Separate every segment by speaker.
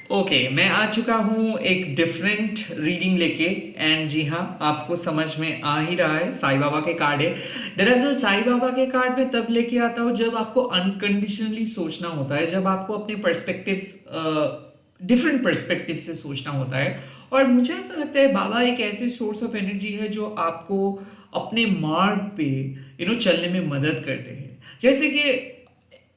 Speaker 1: Okay मैं आ चुका हूँ एक डिफरेंट रीडिंग लेके। एंड जी हाँ, आपको समझ में आ ही रहा है, साईं बाबा के कार्ड है। दरअसल साईं बाबा के कार्ड में तब लेके आता हूँ जब आपको अनकंडीशनली सोचना होता है, जब आपको अपने पर्सपेक्टिव डिफरेंट पर्सपेक्टिव से सोचना होता है। और मुझे ऐसा लगता है बाबा एक ऐसे सोर्स ऑफ एनर्जी है जो आपको अपने मार्ग पे चलने में मदद करते हैं। जैसे कि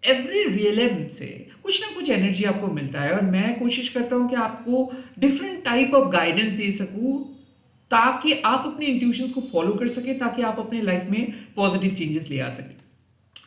Speaker 1: एवरी रियलम से कुछ ना कुछ एनर्जी आपको मिलता है, और मैं कोशिश करता हूँ कि आपको डिफरेंट टाइप ऑफ गाइडेंस दे सकूँ ताकि आप अपने इंट्यूशंस को फॉलो कर सके, ताकि आप अपने लाइफ में पॉजिटिव चेंजेस ले आ सकें।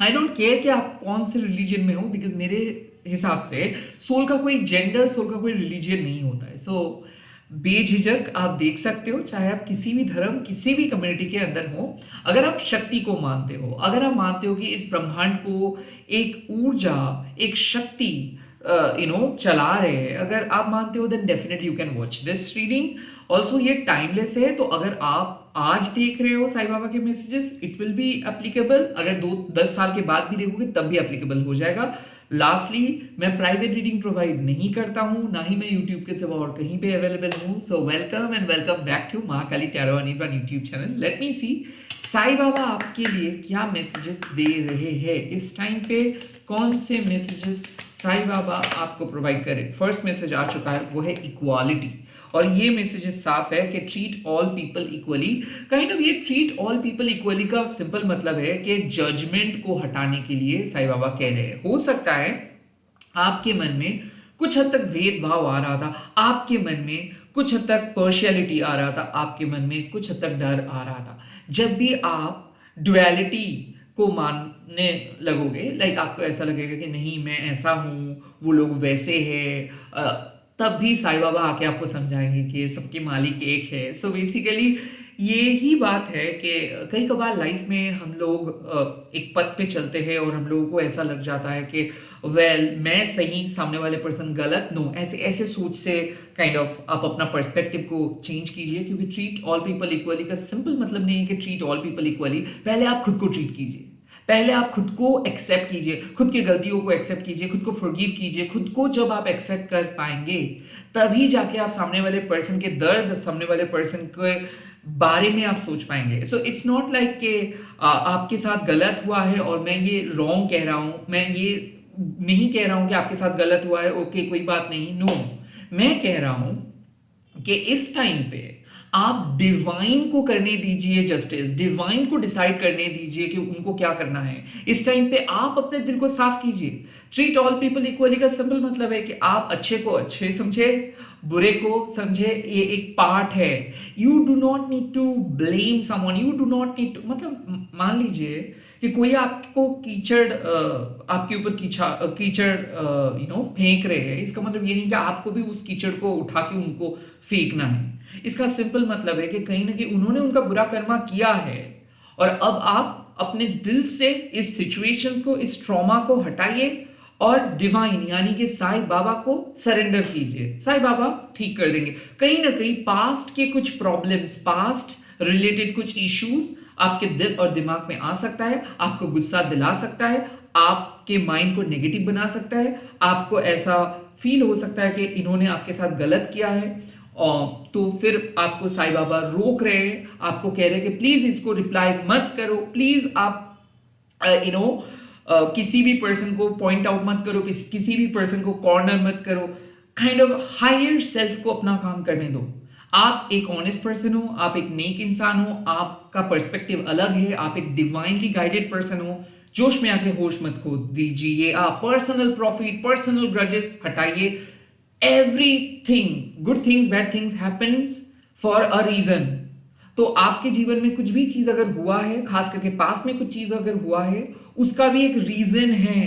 Speaker 1: आई डोंट केयर कि आप कौन से रिलीजन में हो, बिकॉज मेरे हिसाब से सोल का कोई जेंडर, सोल का कोई रिलीजन नहीं होता है। सो बेझिझक आप देख सकते हो, चाहे आप किसी भी धर्म, किसी भी कम्युनिटी के अंदर हो। अगर आप शक्ति को मानते हो, अगर आप मानते हो कि इस ब्रह्मांड को एक ऊर्जा, एक शक्ति चला रहे हैं, अगर आप मानते हो, then definitely you can watch this reading. Also ये टाइमलेस है, तो अगर आप आज देख रहे हो साईं बाबा के messages, it will be applicable. अगर 2-10 साल के बाद भी देखोगे तब भी एप्लीकेबल हो जाएगा। लास्टली, मैं प्राइवेट रीडिंग प्रोवाइड नहीं करता हूं, ना ही मैं यूट्यूब के सिवा और कहीं पे अवेलेबल हूं। So welcome and welcome back to Mahakali tarot Anirban YouTube channel. Let me see Sai Baba आपके लिए क्या मैसेजेस दे रहे हैं इस टाइम पे। कौन से मैसेजेस साईं बाबा आपको प्रोवाइड करें। फर्स्ट मैसेज आ चुका है, वो है इक्वालिटी। और ये मैसेज साफ है कि treat all people equally. Kind of ये ट्रीट ऑल पीपल इक्वली का सिंपल मतलब है कि जजमेंट को हटाने के लिए साईं बाबा कह रहे हैं। हो सकता है आपके मन में कुछ हद तक भेदभाव आ रहा था, आपके मन में कुछ हद तक पर्शियलिटी आ रहा था, आपके मन में कुछ हद तक डर आ रहा था। जब भी आप डुअलिटी को मानने लगोगे, लाइक आपको ऐसा लगेगा कि नहीं मैं ऐसा हूं, वो लोग वैसे हैं, तब भी साईं बाबा आके आपको समझाएंगे कि सबके मालिक एक है। सो बेसिकली ये ही बात है कि कई कबार लाइफ में हम लोग एक पथ पे चलते हैं और हम लोगों को ऐसा लग जाता है कि मैं सही, सामने वाले पर्सन गलत। नो, ऐसे ऐसे सोच से काइंड ऑफ आप अपना पर्सपेक्टिव को चेंज कीजिए, क्योंकि ट्रीट ऑल पीपल इक्वली का सिंपल मतलब नहीं है कि ट्रीट ऑल पीपल इक्वली। पहले आप खुद को ट्रीट कीजिए, पहले आप खुद को एक्सेप्ट कीजिए, खुद की गलतियों को एक्सेप्ट कीजिए, खुद को फॉरगिव कीजिए। खुद को जब आप एक्सेप्ट कर पाएंगे तभी जाके आप सामने वाले पर्सन के दर्द, सामने वाले पर्सन के बारे में आप सोच पाएंगे। सो इट्स नॉट लाइक कि आपके साथ गलत हुआ है और मैं ये रॉन्ग कह रहा हूं, मैं ये नहीं कह रहा हूं कि आपके साथ गलत हुआ है, ओके कोई बात नहीं। नो, मैं कह रहा हूं कि इस टाइम पे आप डिवाइन को करने दीजिए जस्टिस, डिवाइन को डिसाइड करने दीजिए कि उनको क्या करना है। इस टाइम पे आप अपने दिल को साफ कीजिए। ट्रीट ऑल पीपल इक्वली का सिंपल मतलब है कि आप अच्छे को अच्छे समझे, बुरे को समझे। ये एक पार्ट है। You do not need to blame someone, you do not need to, मतलब मान लीजिए कि कोई आपको कीचड़, आपके ऊपर कीचड़ फेंक रहे हैं, इसका मतलब ये नहीं कि आपको भी उस कीचड़ को उठा के उनको फेंकना है। इसका सिंपल मतलब है कि कहीं ना कहीं उन्होंने उनका बुरा कर्मा किया है, और अब आप अपने दिल से इस सिचुएशन को, इस ट्रॉमा को हटाइए और डिवाइन यानी कि साईं बाबा को सरेंडर कीजिए। साईं बाबा ठीक कर देंगे। कहीं ना कहीं पास्ट के कुछ प्रॉब्लम्स, पास्ट रिलेटेड कुछ इश्यूज आपके दिल और दिमाग में आ सकता है, आपको गुस्सा दिला सकता है, आपके माइंड को नेगेटिव बना सकता है, आपको ऐसा फील हो सकता है कि इन्होंने आपके साथ गलत किया है। तो फिर आपको साईं बाबा रोक रहे हैं, आपको कह रहे हैं कि प्लीज इसको रिप्लाई मत करो, प्लीज आप किसी भी पर्सन को पॉइंट आउट मत करो, किसी भी पर्सन को कॉर्नर मत करो। काइंड ऑफ हायर सेल्फ को अपना काम करने दो। आप एक ऑनेस्ट पर्सन हो, आप एक नेक इंसान हो, आपका पर्सपेक्टिव अलग है, आप एक डिवाइनली गाइडेड पर्सन हो। जोश में आके होश मत खो दीजिए। आप पर्सनल प्रॉफिट, पर्सनल ग्रजेस हटाइए। Everything, good things, bad things happens for a reason. तो आपके जीवन में कुछ भी चीज अगर हुआ है, खास करके पास्ट में कुछ चीज अगर हुआ है, उसका भी एक रीजन है।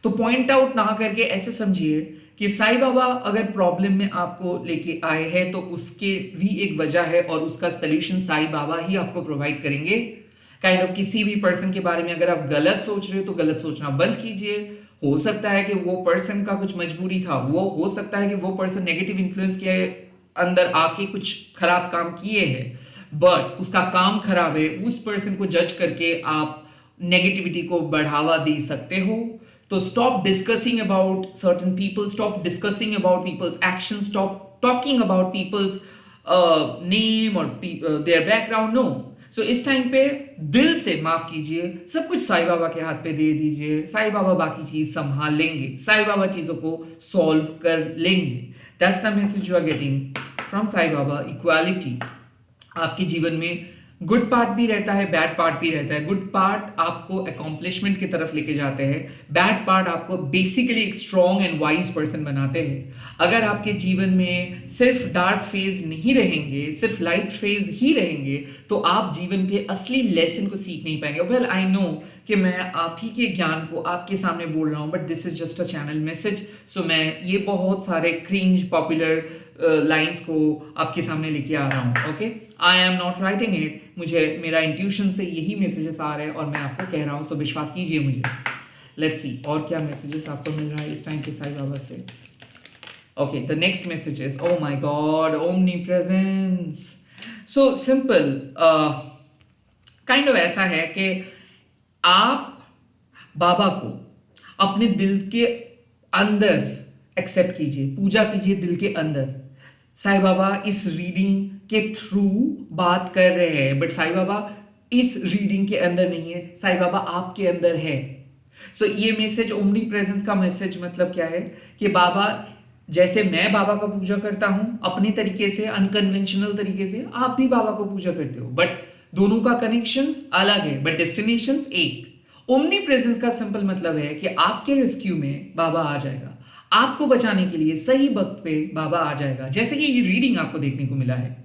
Speaker 1: तो पॉइंट आउट ना करके ऐसे समझिए कि साईं बाबा अगर प्रॉब्लम में आपको लेके आए हैं तो उसके भी एक वजह है, और उसका सलूशन साईं बाबा ही आपको प्रोवाइड करेंगे। काइंड ऑफ किसी भी पर्सन के बारे में अगर आप गलत सोच रहे हो तो गलत सोचना बंद कीजिए। हो सकता है कि वो पर्सन का कुछ मजबूरी था, वो हो सकता है कि वो पर्सन नेगेटिव इन्फ्लुएंस के अंदर आके कुछ खराब काम किए हैं, बट उसका काम खराब है, उस पर्सन को जज करके आप नेगेटिविटी को बढ़ावा दे सकते हो। तो stop discussing about certain people, stop discussing about people's actions, stop talking about people's name or their background. No. सो इस टाइम पे दिल से माफ कीजिए, सब कुछ साईं बाबा के हाथ पे दे दीजिए। साईं बाबा बाकी चीज संभाल लेंगे, साईं बाबा चीजों को सॉल्व कर लेंगे। That's the message you are getting from Sai Baba. Equality आपके जीवन में गुड पार्ट भी रहता है, बैड पार्ट भी रहता है। गुड पार्ट आपको अकॉम्प्लिशमेंट की तरफ लेके जाते हैं, बैड पार्ट आपको बेसिकली एक स्ट्रॉन्ग एंड वाइज पर्सन बनाते हैं। अगर आपके जीवन में सिर्फ डार्क फेज नहीं रहेंगे, सिर्फ लाइट फेज ही रहेंगे, तो आप जीवन के असली लेसन को सीख नहीं पाएंगे। वेल आई नो कि मैं आप ही के ज्ञान को आपके सामने बोल रहा हूं, but this is just a channel message. So मैं ये बहुत सारे क्रिंज पॉपुलर लाइंस को आपके सामने लेके आ रहा हूं। Okay, I am not writing it, मुझे मेरा इंट्यूशन से यही मैसेजेस आ रहे हैं और मैं आपको कह रहा हूं, सो विश्वास कीजिए मुझे। लेट्स सी और क्या मैसेजेस आपको मिल रहा है इस टाइम पे साईं बाबा से। Okay, the next message is oh my God, omni presence. So simple kind of ऐसा है कि आप बाबा को अपने दिल के अंदर एक्सेप्ट कीजिए, पूजा कीजिए दिल के अंदर। साईं बाबा इस रीडिंग के थ्रू बात कर रहे हैं, बट साईं बाबा इस रीडिंग के अंदर नहीं है, साईं बाबा आपके अंदर है। सो ये मैसेज, ओमनी प्रेजेंस का मैसेज मतलब क्या है कि बाबा, जैसे मैं बाबा का पूजा करता हूं अपने तरीके से, अनकन्वेंशनल तरीके से, आप भी बाबा को पूजा करते हो, बट दोनों का कनेक्शंस अलग है, बट डेस्टिनेशंस एक। ओमनी प्रेजेंस का सिंपल मतलब है कि आपके रेस्क्यू में बाबा आ जाएगा, आपको बचाने के लिए सही वक्त पे बाबा आ जाएगा, जैसे कि ये रीडिंग आपको देखने को मिला है।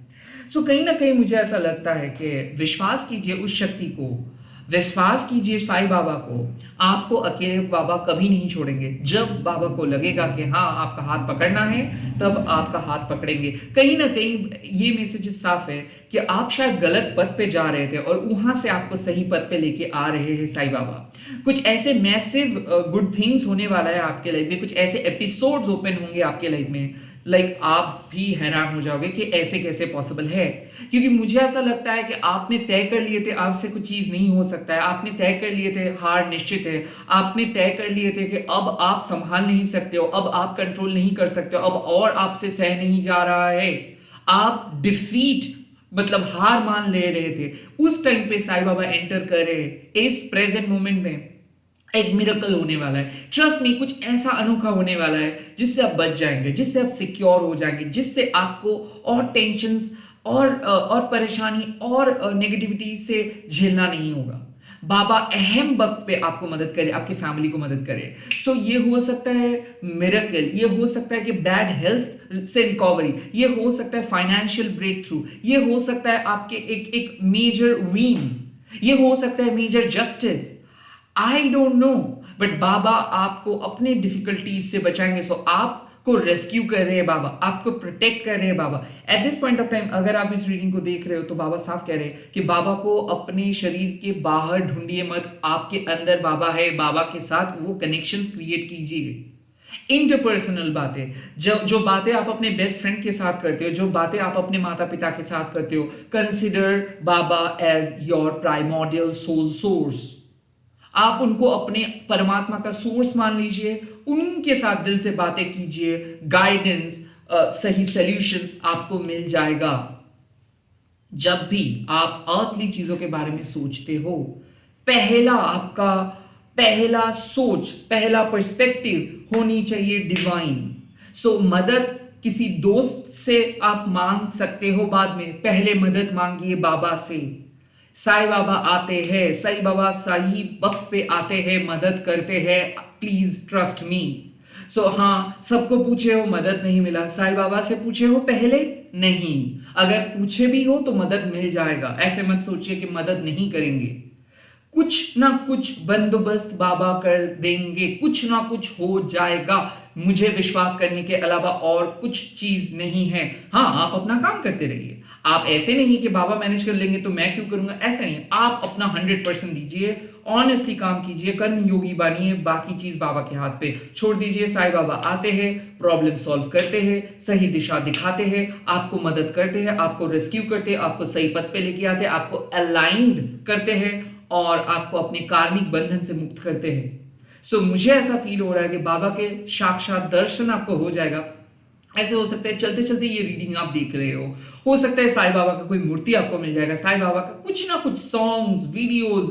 Speaker 1: सो कहीं ना कहीं मुझे ऐसा लगता है कि विश्वास कीजिए उस शक्ति को, विश्वास कीजिए साईं बाबा को। आपको अकेले बाबा कभी नहीं छोड़ेंगे। जब बाबा को लगेगा कि हाँ आपका हाथ पकड़ना है, तब आपका हाथ पकड़ेंगे। कहीं ना कहीं ये मैसेज साफ है कि आप शायद गलत पथ पे जा रहे थे और वहां से आपको सही पथ पे लेके आ रहे हैं साईं बाबा। कुछ ऐसे मैसिव गुड थिंग्स होने वाला है आपके लाइफ में, कुछ ऐसे एपिसोड्स ओपन होंगे आपके लाइफ में, लाइक आप भी हैरान हो जाओगे कि ऐसे कैसे पॉसिबल है। क्योंकि मुझे ऐसा लगता है कि आपने तय कर लिए थे आपसे कुछ चीज नहीं हो सकता है, आपने तय कर लिए थे हार निश्चित है, आपने तय कर लिए थे कि अब आप संभाल नहीं सकते हो, अब आप कंट्रोल नहीं कर सकते हो, अब और आपसे सह नहीं जा रहा है। आप डिफीट मतलब हार मान ले रहे थे। उस टाइम पे साईं बाबा एंटर कर रहे हैं। इस प्रेजेंट मोमेंट में एक मिरेकल होने वाला है, ट्रस्ट मी, कुछ ऐसा अनोखा होने वाला है जिससे आप बच जाएंगे, जिससे आप सिक्योर हो जाएंगे, जिससे आपको और टेंशन्स और परेशानी और नेगेटिविटी से झेलना नहीं होगा। बाबा अहम वक्त पे आपको मदद करे, आपकी फैमिली को मदद करे। सो ये हो सकता है मिरेकल, ये हो सकता है कि बैड हेल्थ से रिकवरी, ये हो सकता है फाइनेंशियल ब्रेक थ्रू, ये हो सकता है आपके एक मेजर विन, ये हो सकता है major justice. I don't know, but Baba आपको अपने डिफिकल्टीज से बचाएंगे। सो आपको रेस्क्यू कर रहे हैं बाबा, आपको प्रोटेक्ट कर रहे हैं Baba. At this point of time अगर आप इस रीडिंग को देख रहे हो तो बाबा साफ कह रहे हैं कि बाबा को अपने शरीर के बाहर ढूंढिए मत, आपके अंदर बाबा है, बाबा के साथ वो कनेक्शंस क्रिएट कीजिए। इंटरपर्सनल बातें, जो बातें आप अपने बेस्ट फ्रेंड के साथ करते हो, जो बातें आप अपने माता पिता के साथ करते हो, consider Baba as your primordial soul source. आप उनको अपने परमात्मा का सोर्स मान लीजिए, उनके साथ दिल से बातें कीजिए, गाइडेंस, सही सॉल्यूशंस आपको मिल जाएगा। जब भी आप अर्थली चीजों के बारे में सोचते हो, पहला सोच, पहला पर्सपेक्टिव होनी चाहिए डिवाइन। सो मदद किसी दोस्त से आप मांग सकते हो बाद में, पहले मदद मांगिए बाबा से। साईं बाबा आते हैं, साईं बाबा सही वक्त पे आते हैं, मदद करते हैं, प्लीज ट्रस्ट मी। सो हाँ, सबको पूछे हो मदद नहीं मिला, साईं बाबा से पूछे हो पहले नहीं, अगर पूछे भी हो तो मदद मिल जाएगा। ऐसे मत सोचिए कि मदद नहीं करेंगे, कुछ ना कुछ बंदोबस्त बाबा कर देंगे, कुछ ना कुछ हो जाएगा। मुझे विश्वास करने के अलावा और कुछ चीज नहीं है। हाँ, आप अपना काम करते रहिए, आप ऐसे नहीं कि बाबा मैनेज कर लेंगे तो मैं क्यों करूंगा, ऐसा नहीं। आप अपना 100% दीजिए, ऑनेस्टली काम कीजिए, कर्म योगी बनिए, बाकी चीज बाबा के हाथ पे छोड़ दीजिए। साईं बाबा आते हैं, प्रॉब्लम सॉल्व करते हैं, सही दिशा दिखाते हैं, आपको मदद करते हैं, आपको रेस्क्यू करते हैं, आपको सही पथ पे लेके आते हैं, आपको अलाइंड करते हैं और आपको अपने कार्मिक बंधन से मुक्त करते हैं। सो मुझे ऐसा फील हो रहा है कि बाबा के साक्षात दर्शन आपको हो जाएगा। ऐसे हो सकता है चलते चलते ये रीडिंग आप देख रहे हो सकता है साईं बाबा का कोई मूर्ति आपको मिल जाएगा, साईं बाबा का कुछ ना कुछ सॉन्ग्स, वीडियोस,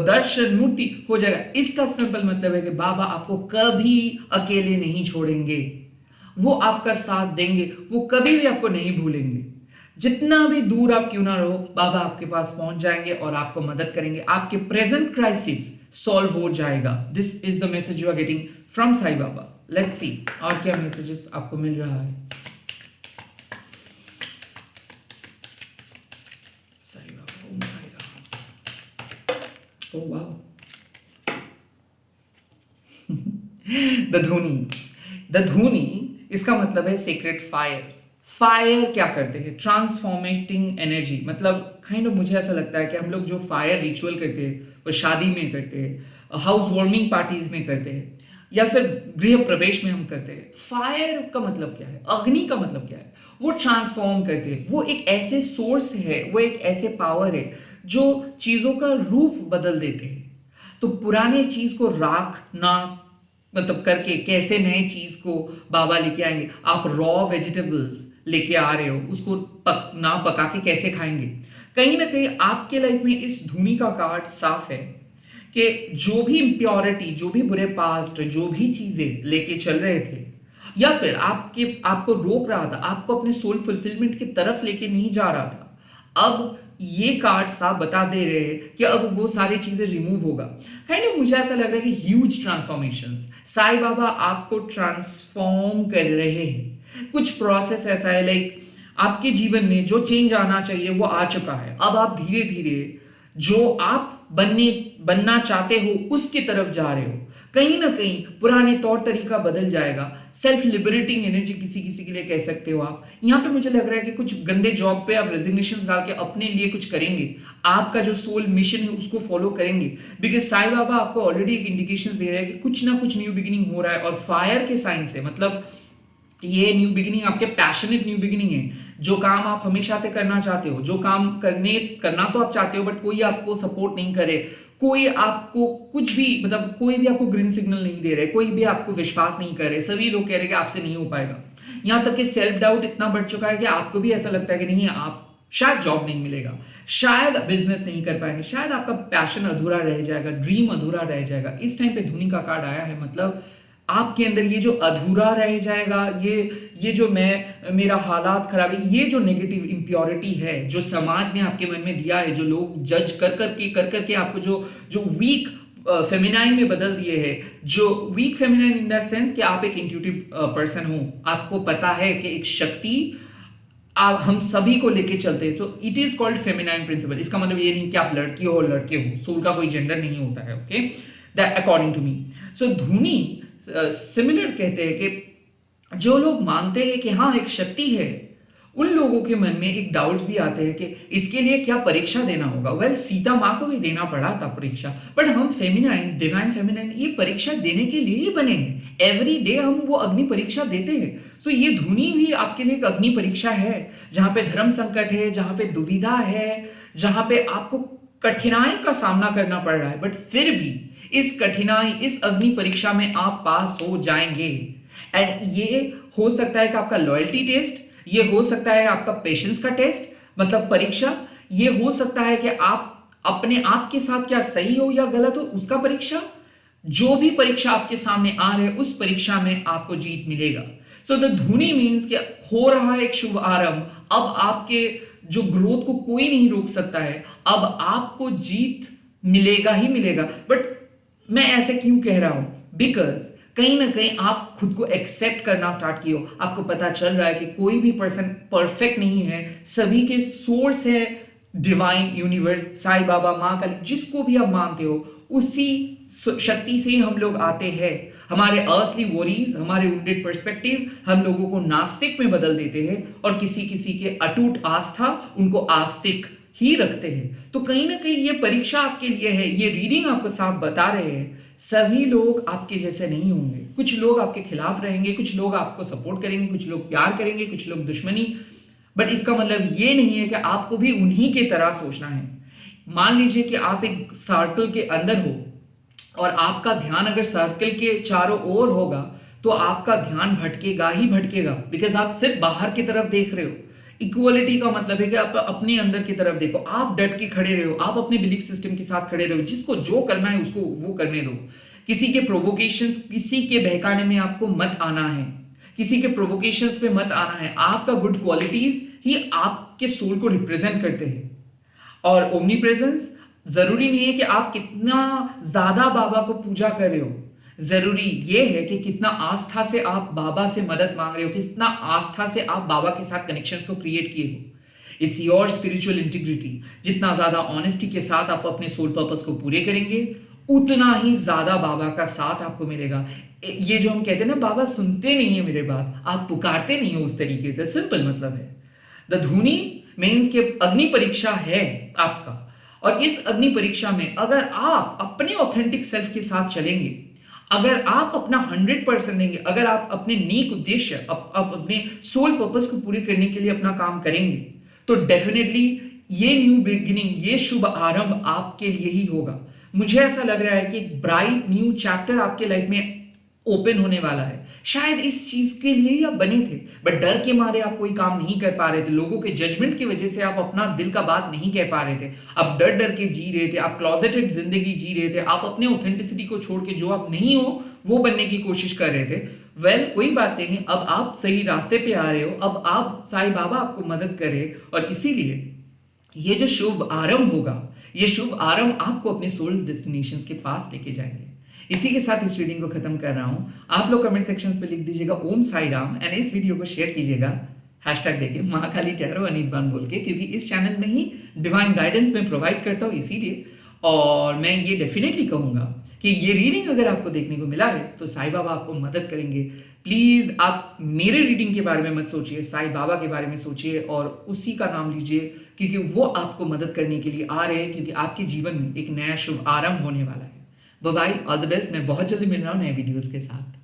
Speaker 1: दर्शन, मूर्ति हो जाएगा। इसका सिंपल मतलब है कि बाबा आपको कभी अकेले नहीं छोड़ेंगे, वो आपका साथ देंगे, वो कभी भी आपको नहीं भूलेंगे। जितना भी दूर आप क्यों ना रहो, बाबा आपके पास पहुंच जाएंगे और आपको मदद करेंगे, आपके प्रेजेंट क्राइसिस सॉल्व हो जाएगा। This is the message you are getting from Sai Baba. Let's see और क्या मैसेजेस आपको मिल रहा है। Sai Baba, Om Sai Ram. Oh wow. The dhuni, the dhuni इसका मतलब है सीक्रेट फायर। फायर क्या करते हैं? ट्रांसफॉर्मेटिंग एनर्जी। मतलब काइंड ऑफ मुझे ऐसा लगता है कि हम लोग जो फायर रिचुअल करते हैं वो शादी में करते हैं, हाउस वार्मिंग पार्टीज में करते हैं, या फिर गृह प्रवेश में हम करते हैं। फायर का मतलब क्या है? अग्नि का मतलब क्या है? वो ट्रांसफॉर्म करते हैं, वो एक ऐसे सोर्स है, वो एक ऐसे पावर है जो चीजों का रूप बदल देते हैं। तो पुराने चीज को राख ना मतलब करके कैसे नए चीज को बाबा लेके आएंगे। आप रॉ वेजिटेबल्स लेके आ रहे हो, उसको ना पका के कैसे खाएंगे? कहीं ना कहीं आपके लाइफ में इस धुनी का कार्ड साफ है कि जो भी इम्प्योरिटी, जो भी बुरे पास्ट, जो भी चीजें लेके चल रहे थे या फिर आपको रोक रहा था, आपको अपने सोल फुलफिलमेंट की तरफ लेके नहीं जा रहा था, अब ये कार्ड साफ बता दे रहे हैं कि अब वो सारी चीजें रिमूव होगा। काइंड ऑफ मुझे ऐसा लग रहा है कि ह्यूज ट्रांसफॉर्मेशंस साईं बाबा आपको ट्रांसफॉर्म कर रहे हैं। कुछ प्रोसेस ऐसा है, लाइक आपके जीवन में जो चेंज आना चाहिए वो आ चुका है। अब आप धीरे धीरे जो आप बनना चाहते हो उसकी तरफ जा रहे हो। कहीं ना कहीं पुराने तौर तरीका बदल जाएगा। सेल्फ लिबरेटिंग एनर्जी किसी किसी के लिए कह सकते हो आप। यहाँ पे मुझे लग रहा है कि कुछ गंदे जॉब पे आप रेजिग्नेशन डाल के अपने लिए कुछ करेंगे, आपका जो सोल मिशन है उसको फॉलो करेंगे। बिकॉज साईं बाबा आपको ऑलरेडी एक इंडिकेशन दे रहे हैं कि कुछ ना कुछ न्यू बिगिनिंग हो रहा है। और फायर के साइन से मतलब ये न्यू बिगिनिंग आपके पैशनेट न्यू बिगिनिंग है। जो काम आप हमेशा से करना चाहते हो, जो काम करना तो आप चाहते हो बट कोई आपको सपोर्ट नहीं करे, कोई आपको कुछ भी मतलब कोई भी आपको ग्रीन सिग्नल नहीं दे रहे, कोई भी आपको विश्वास नहीं कर रहे, सभी लोग कह रहे कि आपसे नहीं हो पाएगा। यहां तक कि सेल्फ डाउट इतना बढ़ चुका है कि आपको भी ऐसा लगता है कि नहीं, आप शायद जॉब नहीं मिलेगा, शायद बिजनेस नहीं कर पाएंगे, शायद आपका पैशन अधूरा रह जाएगा, ड्रीम अधूरा रह जाएगा। इस टाइम पे धुनी का कार्ड आया है, मतलब आपके अंदर ये जो अधूरा रह जाएगा, ये जो मेरा हालात खराब है, ये जो नेगेटिव इंप्योरिटी है जो समाज ने आपके मन में दिया है, जो लोग जज कर करके आपको जो वीक फेमिनाइन में बदल दिए हैं, जो weak feminine in that sense कि आप एक इंट्यूटिव पर्सन हो, आपको पता है कि एक शक्ति आप हम सभी को लेके चलते हैं। तो it is called feminine principle. इसका मतलब ये नहीं कि आप लड़की हो लड़के हो, सोल का कोई जेंडर नहीं होता है। Okay, that according to me. So धुनी सिमिलर कहते हैं कि जो लोग मानते हैं कि हाँ एक शक्ति है, उन लोगों के मन में एक डाउट्स भी आते हैं कि इसके लिए क्या परीक्षा देना होगा। वेल, सीता माँ को भी देना पड़ा था परीक्षा, बट हम फेमिनाइन, डिवाइन फेमिनाइन, ये परीक्षा देने के लिए ही बने हैं। एवरी डे हम वो अग्नि परीक्षा देते हैं। सो ये धुनी भी आपके लिए एक अग्नि परीक्षा है, जहां पे धर्म संकट है, जहां पे दुविधा है, जहां पे आपको कठिनाई का सामना करना पड़ रहा है, बट फिर भी इस कठिनाई, इस अग्नि परीक्षा में आप पास हो जाएंगे। एंड ये हो सकता है कि आपका लॉयल्टी टेस्ट, ये हो सकता है आपका पेशेंस का टेस्ट मतलब परीक्षा, ये हो सकता है कि आप अपने आप के साथ क्या सही हो या गलत हो उसका परीक्षा। जो भी परीक्षा आपके सामने आ रहे उस परीक्षा में आपको जीत मिलेगा। सो द धुनी मीन्स कि हो रहा है एक शुभ आरंभ। अब आपके जो ग्रोथ को कोई नहीं रोक सकता है, अब आपको जीत मिलेगा ही मिलेगा। बट मैं ऐसे क्यों कह रहा हूं? बिकॉज कहीं ना कहीं आप खुद को एक्सेप्ट करना स्टार्ट किए हो। आपको पता चल रहा है कि कोई भी पर्सन परफेक्ट नहीं है, सभी के सोर्स है डिवाइन यूनिवर्स, साईं बाबा, माँ काली, जिसको भी आप मानते हो उसी शक्ति से ही हम लोग आते हैं। हमारे अर्थली वरीज, हमारे वुंडेड पर्सपेक्टिव हम लोगों को नास्तिक में बदल देते हैं और किसी किसी के अटूट आस्था उनको आस्तिक ही रखते हैं। तो कहीं ना कहीं ये परीक्षा आपके लिए है। ये रीडिंग आपको साफ बता रहे हैं सभी लोग आपके जैसे नहीं होंगे। कुछ लोग आपके खिलाफ रहेंगे, कुछ लोग आपको सपोर्ट करेंगे, कुछ लोग प्यार करेंगे, कुछ लोग दुश्मनी। बट इसका मतलब ये नहीं है कि आपको भी उन्हीं के तरह सोचना है। मान लीजिए कि आप एक सर्कल के अंदर हो, और आपका ध्यान अगर सर्कल के चारों ओर होगा तो आपका ध्यान भटकेगा ही भटकेगा, बिकॉज आप सिर्फ बाहर की तरफ देख रहे हो। इक्वलिटी का मतलब है कि आप अपने अंदर की तरफ देखो, आप डट के खड़े रहो, आप अपने बिलीफ सिस्टम के साथ खड़े रहो, जिसको जो करना है उसको वो करने दो। किसी के प्रोवोकेशंस, किसी के बहकाने में आपको मत आना है, किसी के प्रोवोकेशंस पे मत आना है। आपका गुड क्वालिटीज ही आपके सोल को रिप्रेजेंट करते हैं। और ओमनी प्रेजेंस जरूरी नहीं है कि आप कितना ज्यादा बाबा को पूजा कर रहे हो, जरूरी ये है कि कितना आस्था से आप बाबा से मदद मांग रहे हो, कितना आस्था से आप बाबा के साथ कनेक्शंस को क्रिएट किए हो। It's your spiritual integrity. जितना ज्यादा ऑनेस्टी के साथ आप अपने सोल पर्पस को पूरे करेंगे, उतना ही ज्यादा बाबा का साथ आपको मिलेगा। ये जो हम कहते हैं ना, बाबा सुनते नहीं है मेरे बात, आप पुकारते नहीं हो उस तरीके से, सिंपल मतलब है। द धुनी मीन्स के अग्नि परीक्षा है आपका, और इस अग्नि परीक्षा में अगर आप अपने ऑथेंटिक सेल्फ के साथ चलेंगे, अगर आप अपना 100% देंगे, अगर आप अपने नेक उद्देश्य, आप अपने सोल पर्पस को पूरे करने के लिए अपना काम करेंगे, तो डेफिनेटली ये न्यू बिगिनिंग, ये शुभ आरंभ आपके लिए ही होगा। मुझे ऐसा लग रहा है कि एक ब्राइट न्यू चैप्टर आपके लाइफ में ओपन होने वाला है। शायद इस चीज के लिए ही आप बने थे, बट डर के मारे आप कोई काम नहीं कर पा रहे थे, लोगों के जजमेंट की वजह से आप अपना दिल का बात नहीं कह पा रहे थे, आप डर डर के जी रहे थे, आप क्लॉजेटेड जिंदगी जी रहे थे, आप अपने ऑथेंटिसिटी को छोड़ के जो आप नहीं हो वो बनने की कोशिश कर रहे थे। वेल, कोई बात नहीं, अब आप सही रास्ते पे आ रहे हो, अब आप साईं बाबा आपको मदद करे, और इसीलिए ये जो शुभ आरंभ होगा, ये शुभ आरंभ आपको अपने सोल डेस्टिनेशंस के पास लेके जाएंगे। इसी के साथ इस रीडिंग को खत्म कर रहा हूं। आप लोग कमेंट सेक्शंस पे लिख दीजिएगा ओम साई राम, एंड इस वीडियो को शेयर कीजिएगा हैशटैग देके महाकाली टैरो अनिर्बाण बोल के, क्योंकि इस चैनल में ही डिवाइन गाइडेंस में प्रोवाइड करता हूँ इसीलिए। और मैं ये डेफिनेटली कहूंगा कि ये रीडिंग अगर आपको देखने को मिला है तो साईं बाबा आपको मदद करेंगे। प्लीज आप मेरे रीडिंग के बारे में मत सोचिए, साईं बाबा के बारे में सोचिए और उसी का नाम लीजिए, क्योंकि वो आपको मदद करने के लिए आ रहे हैं, क्योंकि आपके जीवन में एक नया शुभ आरंभ होने वाला है। Bye bye, all the best. मैं बहुत जल्दी मिल रहा हूँ नए वीडियोस के साथ।